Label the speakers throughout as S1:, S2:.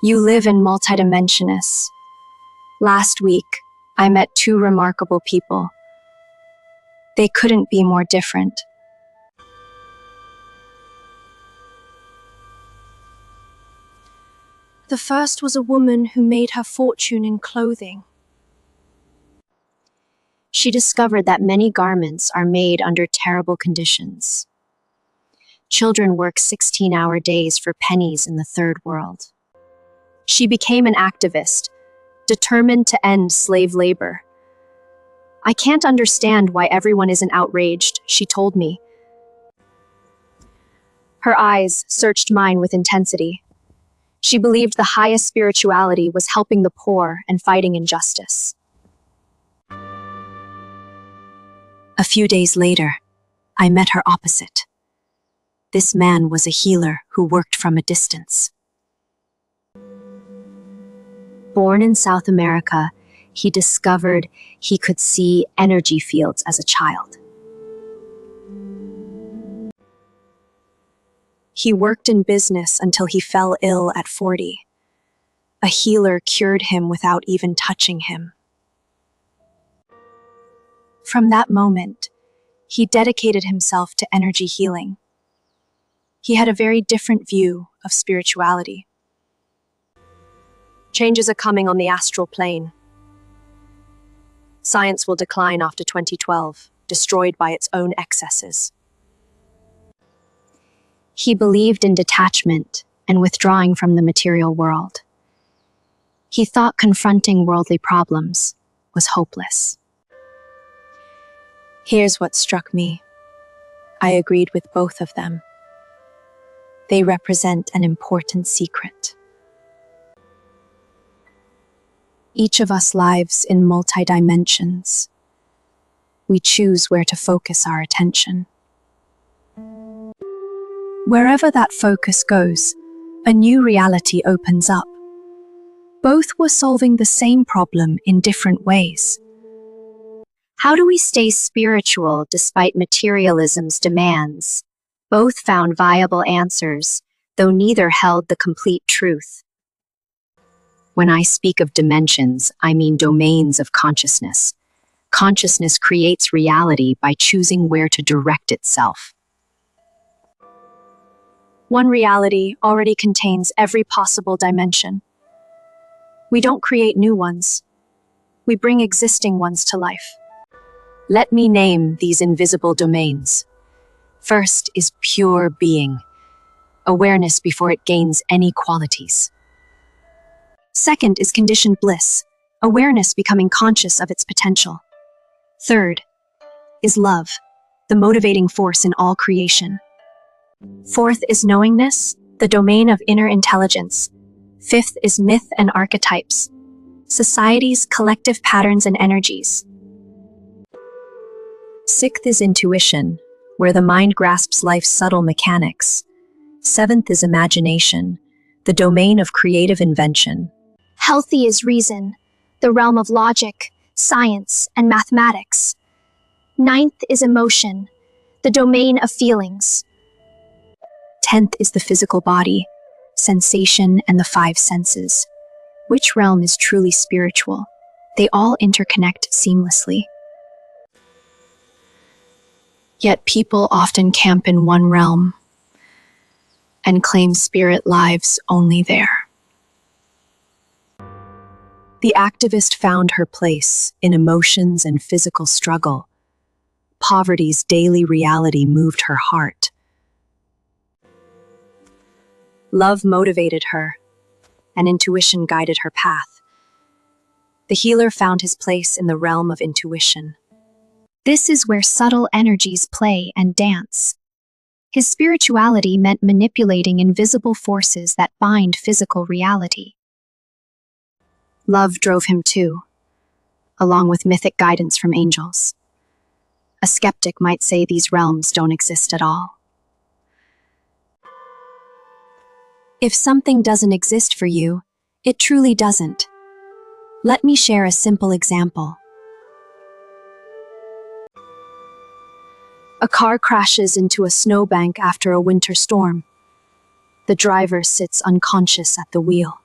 S1: You live in Multidimensional. Last week, I met two remarkable people. They couldn't be more different. The first was a woman who made her fortune in clothing. She discovered that many garments are made under terrible conditions. Children work 16-hour days for pennies in the third world. She became an activist, determined to end slave labor. I can't understand why everyone isn't outraged, she told me. Her eyes searched mine with intensity. She believed the highest spirituality was helping the poor and fighting injustice. A few days later, I met her opposite. This man was a healer who worked from a distance. Born in South America, he discovered he could see energy fields as a child. He worked in business until he fell ill at 40. A healer cured him without even touching him. From that moment, he dedicated himself to energy healing. He had a very different view of spirituality. Changes are coming on the astral plane. Science will decline after 2012, destroyed by its own excesses. He believed in detachment and withdrawing from the material world. He thought confronting worldly problems was hopeless. Here's what struck me. I agreed with both of them. They represent an important secret. Each of us lives in multi-dimensions. We choose where to focus our attention. Wherever that focus goes, a new reality opens up. Both were solving the same problem in different ways. How do we stay spiritual despite materialism's demands? Both found viable answers, though neither held the complete truth. When I speak of dimensions, I mean domains of consciousness. Consciousness creates reality by choosing where to direct itself. One reality already contains every possible dimension. We don't create new ones. We bring existing ones to life. Let me name these invisible domains. First is pure being, awareness before it gains any qualities. Second is conditioned bliss, awareness becoming conscious of its potential. Third is love, the motivating force in all creation. Fourth is knowingness, the domain of inner intelligence. Fifth is myth and archetypes, society's collective patterns and energies. Sixth is intuition, where the mind grasps life's subtle mechanics. Seventh is imagination, the domain of creative invention.
S2: Healthy is reason, the realm of logic, science, and mathematics. Ninth is emotion, the domain of feelings.
S1: 10th is the physical body, sensation, and the five senses. Which realm is truly spiritual? They all interconnect seamlessly. Yet people often camp in one realm and claim spirit lives only there. The activist found her place in emotions and physical struggle. Poverty's daily reality moved her heart. Love motivated her, and intuition guided her path. The healer found his place in the realm of intuition.
S2: This is where subtle energies play and dance. His spirituality meant manipulating invisible forces that bind physical reality.
S1: Love drove him too, along with mythic guidance from angels. A skeptic might say these realms don't exist at all. If something doesn't exist for you, it truly doesn't. Let me share a simple example. A car crashes into a snowbank after a winter storm. The driver sits unconscious at the wheel.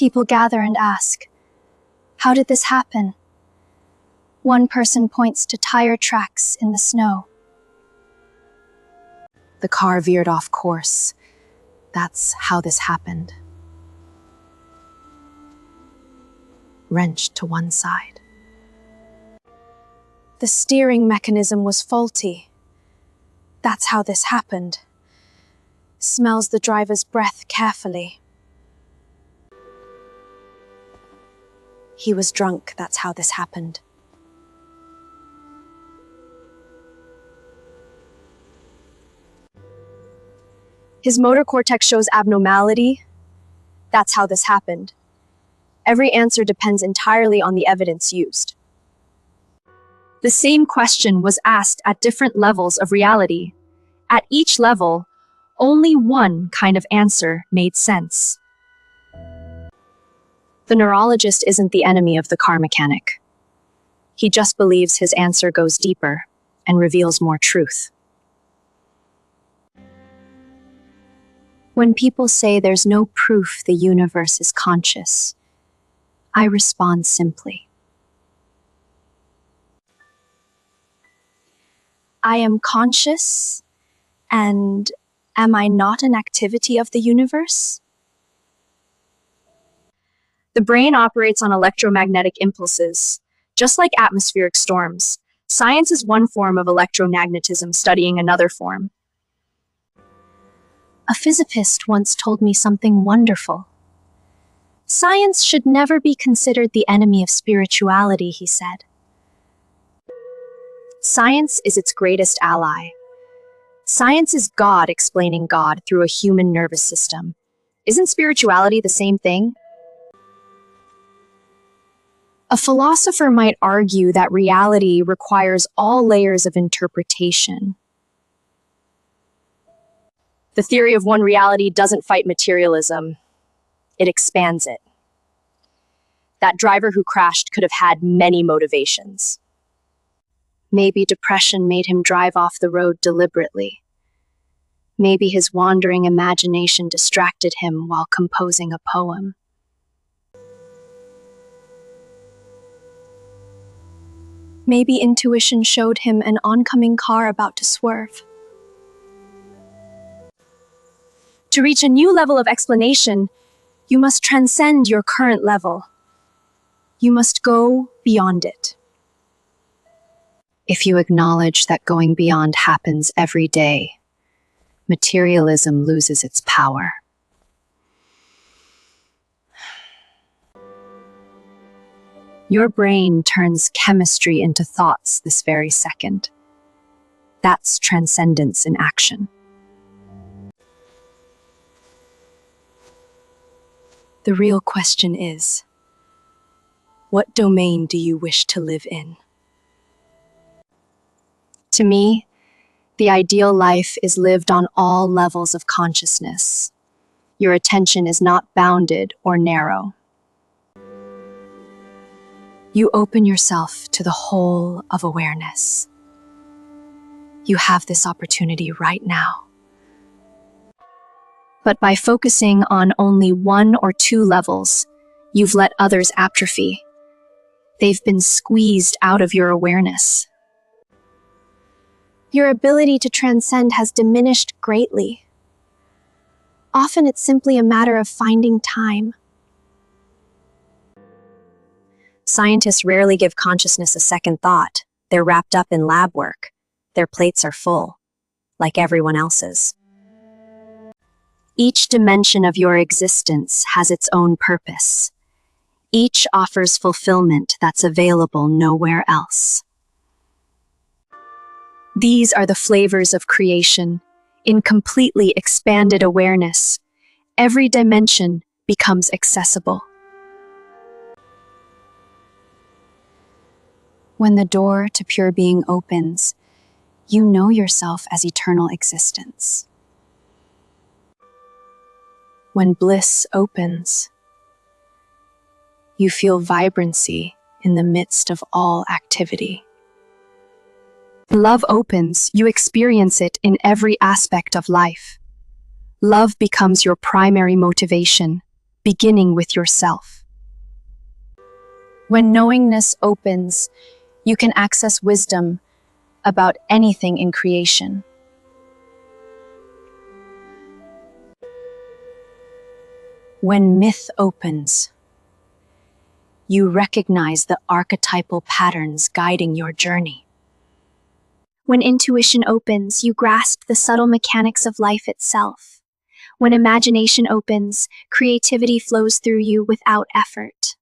S1: People gather and ask, "How did this happen?" One person points to tire tracks in the snow.
S3: The car veered off course. That's how this happened. Wrenched to one side.
S1: The steering mechanism was faulty. That's how this happened. Smells the driver's breath carefully. He was drunk. That's how this happened. His motor cortex shows abnormality. That's how this happened. Every answer depends entirely on the evidence used. The same question was asked at different levels of reality. At each level, only one kind of answer made sense. The neurologist isn't the enemy of the car mechanic. He just believes his answer goes deeper and reveals more truth. When people say there's no proof the universe is conscious, I respond simply. I am conscious, and am I not an activity of the universe? The brain operates on electromagnetic impulses, just like atmospheric storms. Science is one form of electromagnetism studying another form. A physicist once told me something wonderful. Science should never be considered the enemy of spirituality, he said. Science is its greatest ally. Science is God explaining God through a human nervous system. Isn't spirituality the same thing? A philosopher might argue that reality requires all layers of interpretation. The theory of one reality doesn't fight materialism. It expands it. That driver who crashed could have had many motivations. Maybe depression made him drive off the road deliberately. Maybe his wandering imagination distracted him while composing a poem. Maybe intuition showed him an oncoming car about to swerve. To reach a new level of explanation, you must transcend your current level. You must go beyond it.
S3: If you acknowledge that going beyond happens every day, materialism loses its power. Your brain turns chemistry into thoughts this very second. That's transcendence in action.
S1: The real question is, what domain do you wish to live in? To me, the ideal life is lived on all levels of consciousness. Your attention is not bounded or narrow. You open yourself to the whole of awareness. You have this opportunity right now. But by focusing on only one or two levels, you've let others atrophy. They've been squeezed out of your awareness. Your ability to transcend has diminished greatly. Often it's simply a matter of finding time. Scientists rarely give consciousness a second thought. They're wrapped up in lab work. Their plates are full, like everyone else's. Each dimension of your existence has its own purpose. Each offers fulfillment that's available nowhere else. These are the flavors of creation. In completely expanded awareness, every dimension becomes accessible. When the door to pure being opens, you know yourself as eternal existence. When bliss opens, you feel vibrancy in the midst of all activity. When love opens, you experience it in every aspect of life. Love becomes your primary motivation,
S3: beginning with yourself. When knowingness opens, you can access wisdom about anything in creation. When myth opens, you recognize the archetypal patterns guiding your journey.
S2: When intuition opens, you grasp the subtle mechanics of life itself. When imagination opens, creativity flows through you without effort.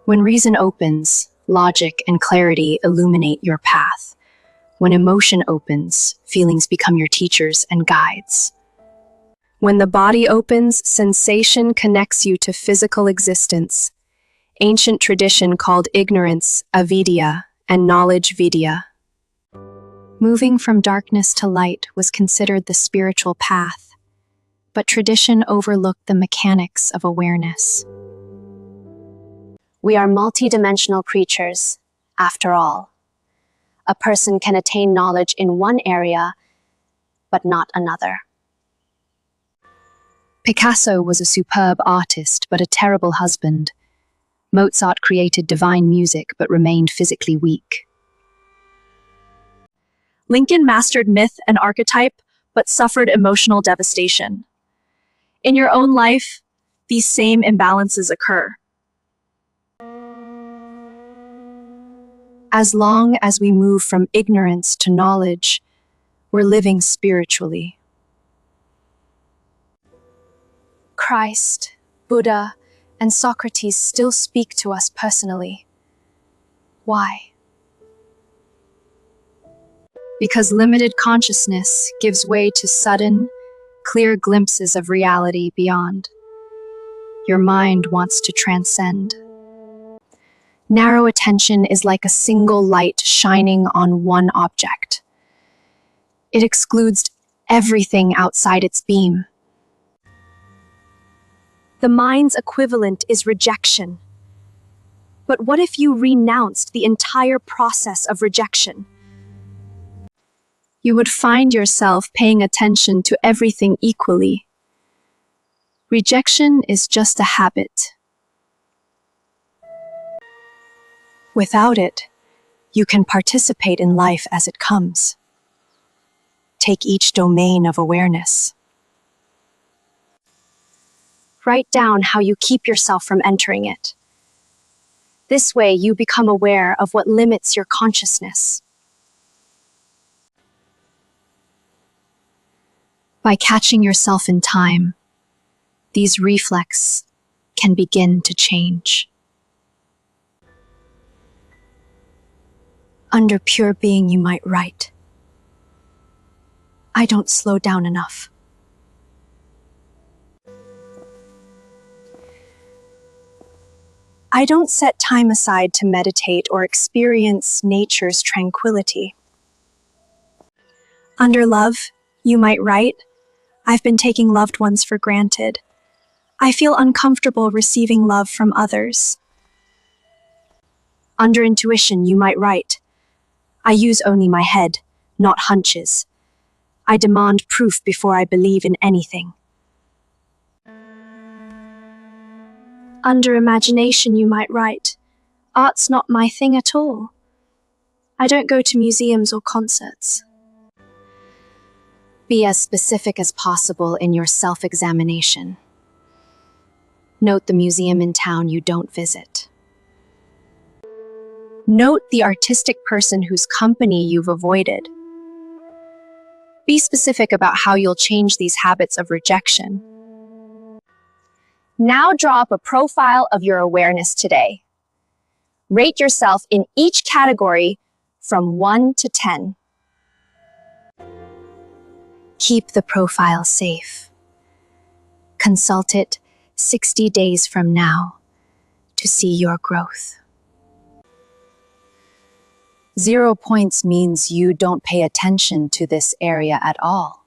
S3: When reason opens, logic and clarity illuminate your path. When emotion opens, feelings become your teachers and guides. When the body opens, sensation connects you to physical existence. Ancient tradition called ignorance avidya and knowledge vidya. Moving from darkness to light was considered the spiritual path, but tradition overlooked the mechanics of awareness.
S1: We are multidimensional creatures, after all. A person can attain knowledge in one area, but not another.
S3: Picasso was a superb artist, but a terrible husband. Mozart created divine music, but remained physically weak.
S1: Lincoln mastered myth and archetype, but suffered emotional devastation. In your own life, these same imbalances occur.
S3: As long as we move from ignorance to knowledge, we're living spiritually. Christ, Buddha, and Socrates still speak to us personally. Why? Because limited consciousness gives way to sudden, clear glimpses of reality beyond. Your mind wants to transcend. Narrow attention is like a single light shining on one object. It excludes everything outside its beam.
S1: The mind's equivalent is rejection. But what if you renounced the entire process of rejection?
S3: You would find yourself paying attention to everything equally. Rejection is just a habit. Without it, you can participate in life as it comes. Take each domain of awareness.
S1: Write down how you keep yourself from entering it. This way, you become aware of what limits your consciousness.
S3: By catching yourself in time, these reflexes can begin to change. Under pure being, you might write, I don't slow down enough. I don't set time aside to meditate or experience nature's tranquility. Under love, you might write, I've been taking loved ones for granted. I feel uncomfortable receiving love from others. Under intuition, you might write, I use only my head, not hunches. I demand proof before I believe in anything.
S1: Under imagination, you might write, art's not my thing at all. I don't go to museums or concerts.
S3: Be as specific as possible in your self-examination. Note the museum in town you don't visit. Note the artistic person whose company you've avoided. Be specific about how you'll change these habits of rejection.
S1: Now draw up a profile of your awareness today. Rate yourself in each category from 1 to 10.
S3: Keep the profile safe. Consult it 60 days from now to see your growth. 0 points means you don't pay attention to this area at all.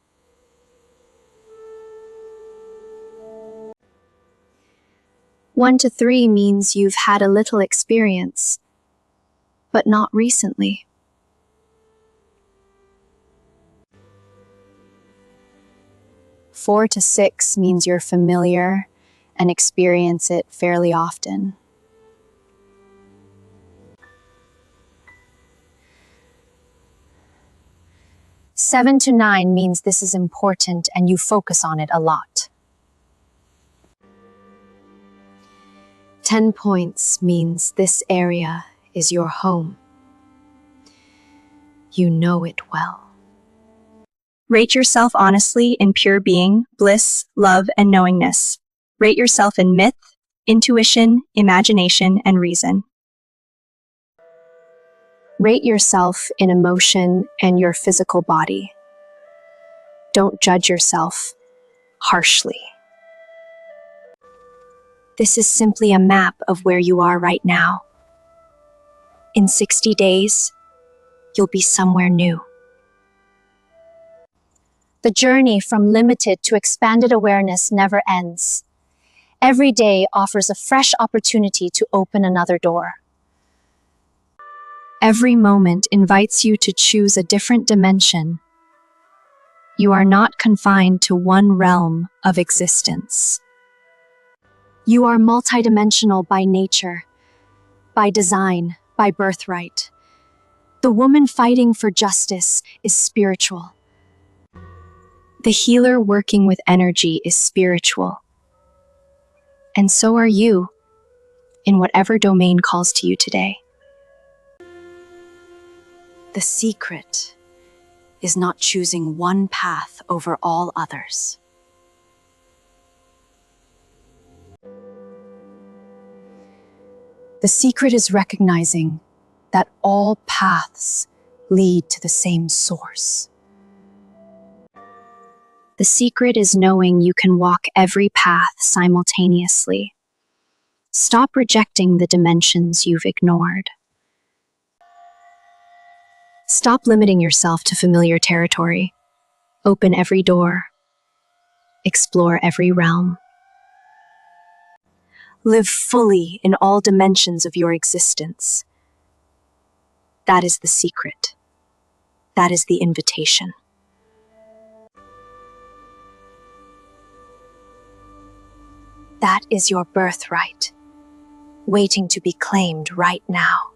S2: 1 to 3 means you've had a little experience, but not recently.
S3: 4 to 6 means you're familiar
S1: and experience it fairly often. Seven to 9 means this is important and you focus on it a lot. 10 points means this area is your home. You know it well.
S2: Rate yourself honestly in pure being, bliss, love, and knowingness. Rate yourself in myth, intuition, imagination, and reason.
S1: Rate yourself in emotion and your physical body. Don't judge yourself harshly. This is simply a map of where you are right now. In 60 days, you'll be somewhere new. The journey from limited to expanded awareness never ends. Every day offers a fresh opportunity to open another door. Every moment invites you to choose a different dimension. You are not confined to one realm of existence. You are multidimensional by nature, by design, by birthright. The woman fighting for justice is spiritual. The healer working with energy is spiritual. And so are you, in whatever domain calls to you today. The secret is not choosing one path over all others. The secret is recognizing that all paths lead to the same source. The secret is knowing you can walk every path simultaneously. Stop rejecting the dimensions you've ignored. Stop limiting yourself to familiar territory. Open every door. Explore every realm. Live fully in all dimensions of your existence. That is the secret. That is the invitation. That is your birthright, waiting to be claimed right now.